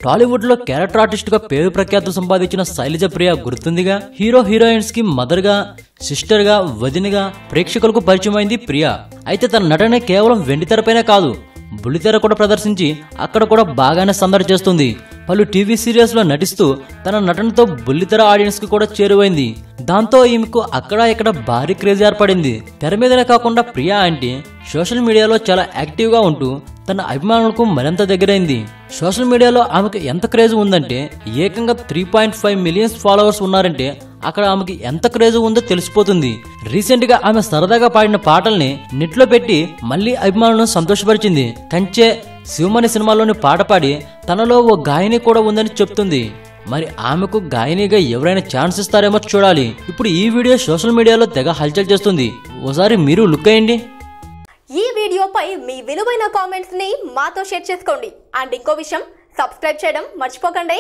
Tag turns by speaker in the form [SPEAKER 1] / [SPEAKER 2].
[SPEAKER 1] టాలీవుడ్ లో character artist గా పేరు ప్రఖ్యాతులు సంపాదించిన శైలజ ప్రియ గుర్తుందిగా. హీరో హీరోయిన్స్ కి మదర్ గా, సిస్టర్ గా, వదినగా ప్రేక్షకులకు పరిచయం అయింది ప్రియ. అయితే తన నటనే కేవలం వెండితెరపైనే కాదు, బుల్లితెర కూడా ప్రదర్శించి అక్కడ కూడా బాగానే సందడి చేస్తుంది. పలు టీవీ సీరియల్స్ లో నటిస్తూ తన నటనతో బుల్లితెర ఆడియన్స్ కి కూడా చేరువైంది. దాంతో ఈమెకు అక్కడ ఇక్కడ భారీ క్రేజ్ ఏర్పడింది. తెర మీదనే కాకుండా ప్రియా అంటే సోషల్ మీడియాలో చాలా యాక్టివ్ గా ఉంటూ తన అభిమానులకు మరింత దగ్గరైంది. సోషల్ మీడియాలో ఆమెకు ఎంత క్రేజ్ ఉందంటే ఏకంగా 3.5 మిలియన్స్ ఫాలోవర్స్ ఉన్నారంటే అక్కడ ఆమెకి ఎంత క్రేజ్ ఉందో తెలిసిపోతుంది. రీసెంట్ గా ఆమె సరదాగా పాడిన పాటల్ని నెట్ లో పెట్టి మళ్లీ అభిమానులను సంతోషపరిచింది. కంచె, శివమణి సినిమాలోని పాట పాడి తనలో ఓ గాయని కూడా ఉందని చెప్తుంది. మరి ఆమెకు గాయనిగా ఎవరైనా ఛాన్స్ ఇస్తారేమో చూడాలి. ఇప్పుడు ఈ వీడియో సోషల్ మీడియాలో తెగ హల్చల్ చేస్తుంది. ఓసారి మీరు లుక్ అయ్యండి.
[SPEAKER 2] ఈ వీడియోపై మీ విలువైన కామెంట్స్ ని మాతో షేర్ చేసుకోండి. అండ్ ఇంకో విషయం, సబ్స్క్రైబ్ చేయడం మర్చిపోకండి.